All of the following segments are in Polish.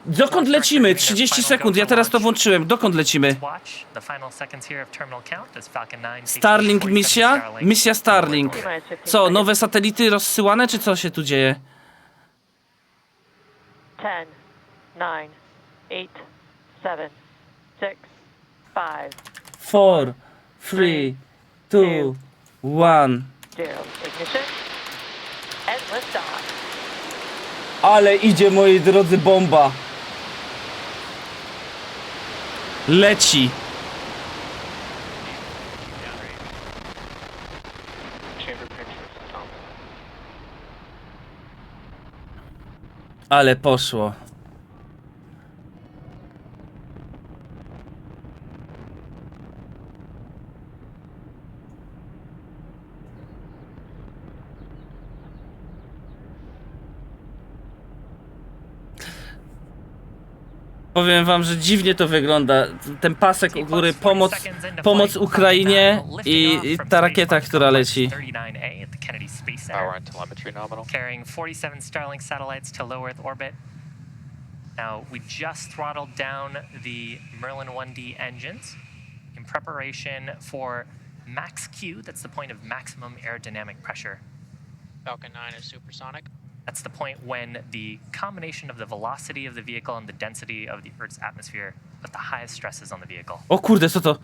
Dokąd lecimy? 30 sekund, ja teraz to włączyłem. Dokąd lecimy? Starlink misja? Misja Starlink. Co, nowe satelity rozsyłane, czy co się tu dzieje? 10, 9, 8, 7, 6, 5, 4, 3, 2, 1. 0. Ignition. And liftoff. Ale idzie, moi drodzy, bomba. Leci. Ale poszło. Powiem wam, że dziwnie to wygląda. Ten pasek u góry, pomoc Ukrainie i ta rakieta, która leci. Power and telemetry nominal. Carrying 47 Starlink satellites to low Earth orbit. Now, we just throttled down the Merlin 1D engines in preparation for max Q. That's the point of maximum aerodynamic pressure. Falcon 9 is supersonic. That's the point when the combination of the velocity of the vehicle and the density of the Earth's atmosphere put the highest stresses on the vehicle. O kurde, co to?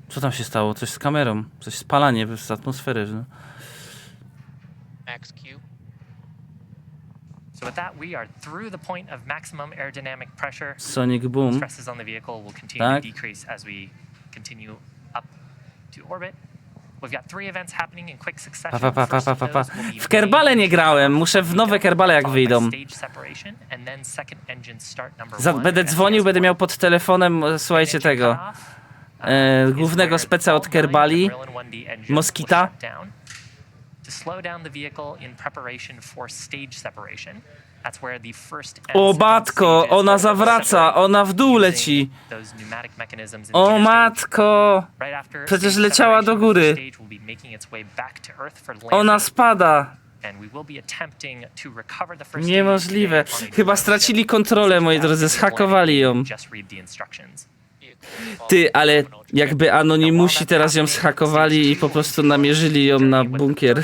Co tam się stało? Coś z kamerą. Coś spalanie z atmosfery. No. Max Q. So with that, we are through the point of maximum aerodynamic pressure. Sonic Boom. Stresses on the vehicle will continue to decrease as we continue up to orbit. We've got 3 events happening in quick succession. W kerbale nie grałem, muszę w nowe kerbale jak wyjdą. Będę dzwonił, będę miał pod telefonem, słuchajcie tego, głównego speca od kerbali, Moskita. O matko, ona zawraca, ona w dół leci. O matko, przecież leciała do góry. Ona spada. Niemożliwe. Chyba stracili kontrolę, moi drodzy, zhakowali ją. Ty, ale jakby Anonimusi teraz ją zhakowali i po prostu namierzyli ją na bunkier.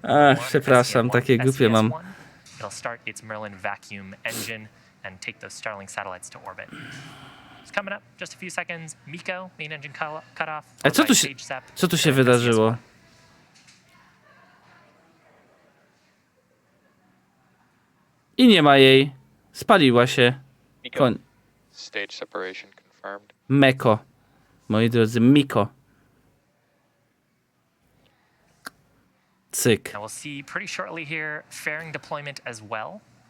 Ach, przepraszam, takie głupie mam. It'll start its Merlin vacuum engine and take those Starlink satellites to orbit. It's coming up, just a few seconds. MECO, main engine cut off. A co tu się wydarzyło? I nie ma jej. Spaliła się. Stage separation confirmed. Meko. Moi drodzy, Miko. Cyk.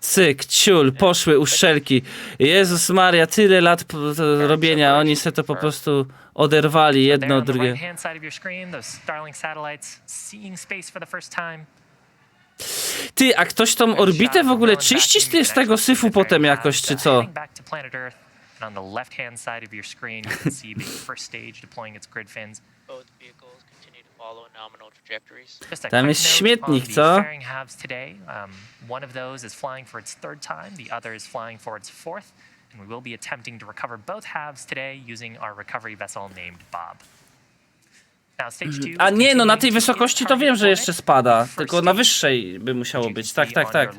Cyk, ciul, poszły uszczelki. Jezus Maria, tyle lat robienia, oni se to po prostu oderwali jedno od drugiego. Ty, a ktoś tą orbitę w ogóle czyści z tego syfu potem jakoś, czy co? On the left-hand side of your screen, you can see the first stage deploying its grid fins. Both vehicles continue to follow nominal trajectories. Tam jest śmietnik, co? One of those is flying for its 3rd time, the other is flying for its 4th, and we will be attempting to recover both halves today using our recovery vessel named Bob. A nie, no na tej wysokości to wiem, że jeszcze spada, tylko na wyższej by musiało być. Tak, tak, tak.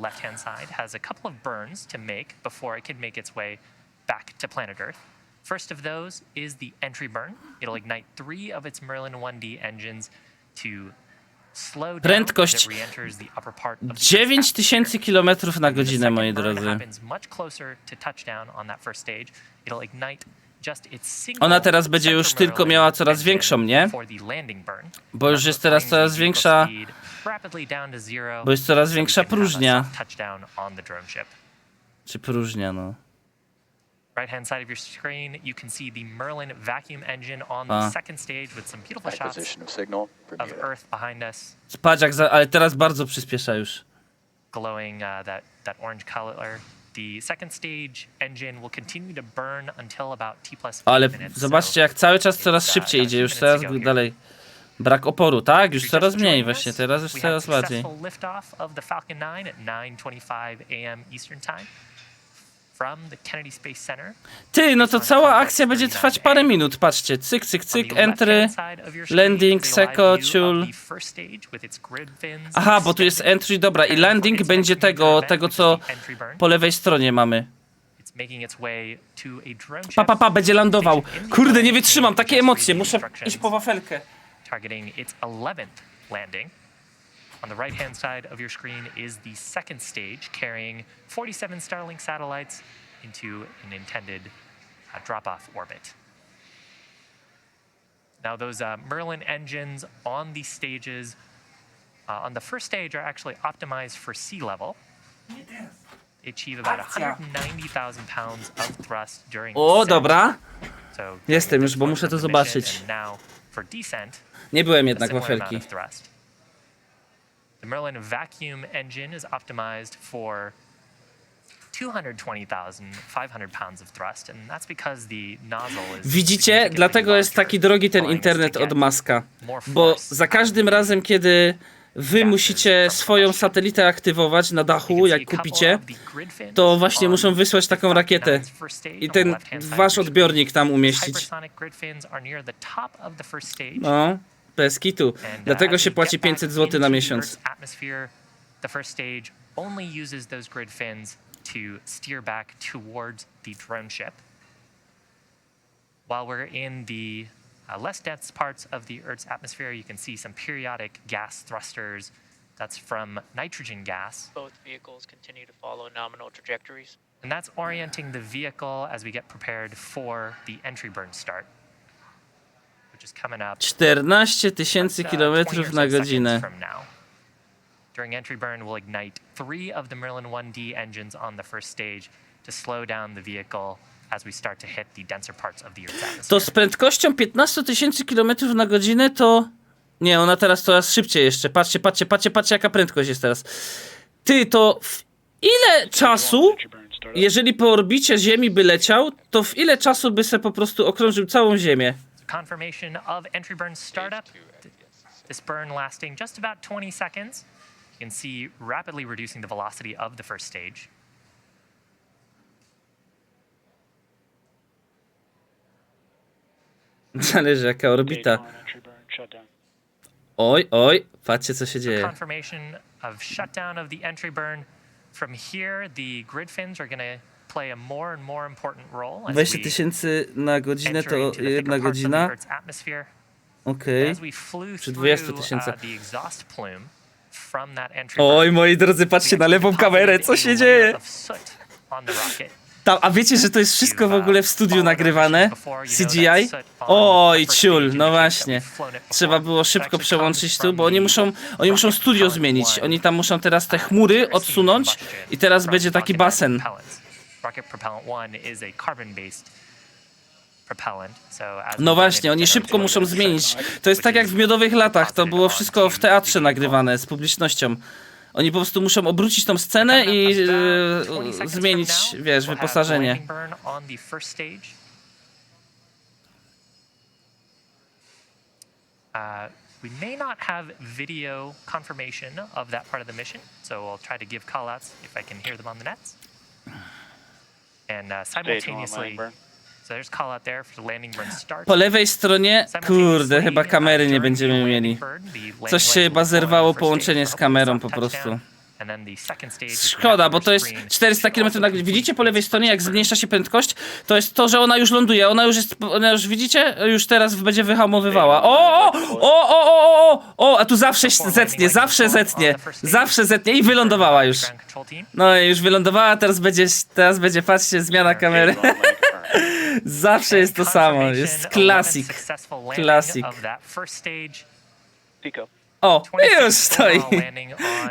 Back to planet Earth. First of those is the entry burn. It'll ignite 3 of its Merlin 1D engines to slow down prędkość as it re-enters the upper part of the 9000 km na godzinę, moi drodzy. Ona teraz będzie już tylko miała coraz większą, nie? Bo już jest teraz coraz większa. Bo jest coraz większa próżnia. Czy próżnia, no. Right-hand side of your screen, you can see the Merlin vacuum engine on the 2nd stage with some beautiful shots of Earth behind us. Patrz, ale teraz bardzo przyspiesza już. Glowing that orange color. The 2nd stage engine will continue to burn until about T+5 ale minutes. Zobaczcie, jak cały czas coraz szybciej idzie, już teraz dalej. Brak oporu, tak? Już If you're coraz just mniej joining właśnie, us, teraz już we had coraz bardziej. successful liftoff of the Falcon 9 at 9:25 a.m. Eastern Time from the Kennedy Space Center. Ty, no to cała akcja będzie trwać parę minut, patrzcie. Cyk, cyk, cyk, entry, landing, seko, ciul. Aha, bo tu jest entry, dobra, i landing będzie tego co po lewej stronie mamy. Pa, będzie landował. Kurde, nie wytrzymam, takie emocje, muszę iść po wafelkę. Targeting its 11th landing. On the right-hand side of your screen is the second stage, carrying 47 Starlink satellites into an intended drop-off orbit. Now, those Merlin engines on these stages, on the first stage, are actually optimized for sea level. They achieve about 190,000 pounds of thrust during O, descent. dobra. So, Jestem już, bo muszę to during the mission, zobaczyć. and now for descent, Nie byłem a jednak similar amount wafelki. of thrust. The Merlin vacuum engine is optimized for 220,500 pounds of thrust, and that's because the nozzle is Widzicie? significantly Dlatego jest larger, taki drogi ten allowing us to internet od get Muska. more Bo force za out of każdym the razem, kiedy wy musicie swoją satelitę aktywować na dachu, jak kupicie, to właśnie muszą wysłać taką rakietę i ten wasz odbiornik tam umieścić. No, bez kitu. Dlatego się płaci 500 zł na miesiąc. The first stage only uses those grid fins to steer back towards the drone ship. While we're in the less dense parts of the Earth's atmosphere, you can see some periodic gas thrusters. That's from nitrogen gas. Both vehicles continue to follow nominal trajectories. And that's orienting the vehicle as we get prepared for the entry burn start, which is coming up 14 tysięcy 20 kilometrów or na so seconds godzinę. from now. During entry burn, we'll ignite 3 of the Merlin 1D engines on the first stage to slow down the vehicle as we start to hit the denser parts of the Earth's atmosphere. To z prędkością 15 tysięcy kilometrów na godzinę to... Nie, ona teraz coraz szybciej jeszcze. Patrzcie, jaka prędkość jest teraz. Ty, to w ile czasu, jeżeli po orbicie Ziemi by leciał, to w ile czasu by se po prostu okrążył całą Ziemię? Confirmation of entry burn startup. This burn lasting just about 20 seconds. You can see rapidly reducing the velocity of the first stage. Zależy jaka orbita. Oj, patrzcie co się dzieje. Confirmation of shutdown of the entry burn. From here, the grid fins are going to play a more and more important role as 20 we tysięcy na godzinę enter to into the thicker 1 parts of the godzina. Earth's atmosphere. Okej. As we flew Przy through 20 tysięcy. the exhaust plume from that entry Oj, burn, moi drodzy, we patrzcie na actually lewą kamerę, co deposited się a dzieje? layer of soot on the rocket. Tam, a wiecie, że to jest wszystko w ogóle w studiu nagrywane? CGI? Oj, ciul, no właśnie. Trzeba było szybko przełączyć tu, bo oni muszą studio zmienić. Oni tam muszą teraz te chmury odsunąć i teraz będzie taki basen. No właśnie, oni szybko muszą zmienić. To jest tak jak w Miodowych Latach, to było wszystko w teatrze nagrywane z publicznością. Oni po prostu muszą obrócić tą scenę i zmienić, wiesz, wyposażenie. We may not have video confirmation of that part of the mission, so I'll try to give callouts if I can hear them on the nets. And simultaneously, so there's call out there for the landing burn start. Po lewej stronie, kurde, chyba kamery nie będziemy mieli. Coś się chyba zerwało połączenie z kamerą po prostu. Szkoda, bo to jest 400 km na godzinę. Widzicie po lewej stronie, jak zmniejsza się prędkość? To jest to, że ona już ląduje. Ona już widzicie? Już teraz będzie wyhamowywała. A tu zawsze zetnie i wylądowała już. No i już wylądowała, teraz będzie, patrzcie, zmiana kamery. Zawsze jest to samo, jest klasik. Klasik. O, już stoi.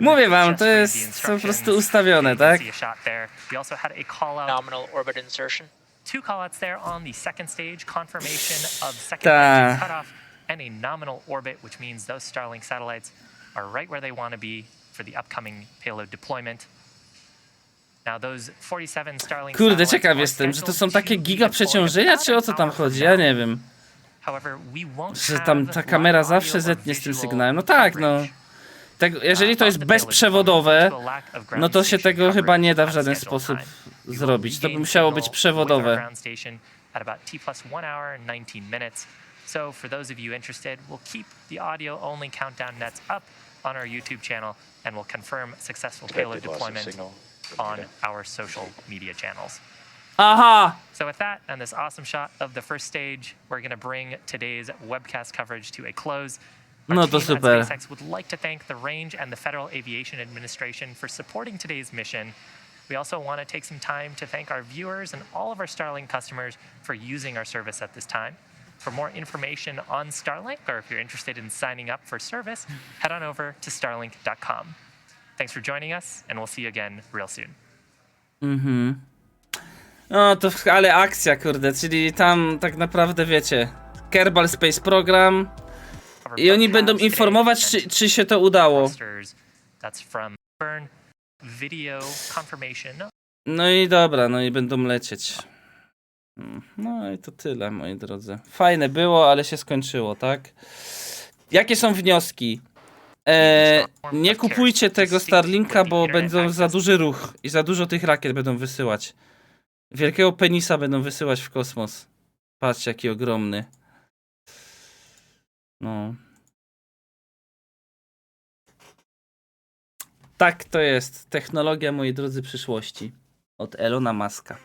Mówię wam, to jest po prostu ustawione, tak? Nominal orbit insertion. Two callouts there on the second stage, confirmation of second Ta. engine cutoff and a nominal orbit, which means those Starlink satellites are right where they want to be for the upcoming payload deployment. Now those 47 Starlink Kurde, satellites ciekaw are jestem, że to są scheduled takie to be giga deployed przeciążenia, about czy o an co tam hour from chodzi? Ja now. nie wiem. However, we won't Że tam ta kamera zawsze zetnie z tym sygnałem. No tak, no. Jeżeli to jest bezprzewodowe, no to się tego chyba nie da w żaden sposób zrobić. To by musiało być przewodowe. So for those of you interested, we'll keep the audio-only countdown nets up on our YouTube channel, and we'll confirm successful payload deployment on our social media channels. Aha! So with that and this awesome shot of the first stage, we're going to bring today's webcast coverage to a close. Our No to team at super. SpaceX would like to thank the Range and the Federal Aviation Administration for supporting today's mission. We also want to take some time to thank our viewers and all of our Starlink customers for using our service at this time. For more information on Starlink, or if you're interested in signing up for service, head on over to starlink.com. Thanks for joining us, and we'll see you again real soon. No to, ale akcja, kurde, czyli tam tak naprawdę wiecie, Kerbal Space Program i oni będą informować, czy się to udało. That's from Burn video confirmation. No i dobra, no i będą lecieć. No i to tyle, moi drodzy. Fajne było, ale się skończyło, tak? Jakie są wnioski? Nie kupujcie tego Starlinka, bo będą za duży ruch i za dużo tych rakiet będą wysyłać. Wielkiego penisa będą wysyłać w kosmos. Patrzcie, jaki ogromny. No. Tak to jest. Technologia, moi drodzy, przyszłości. Od Elona Muska.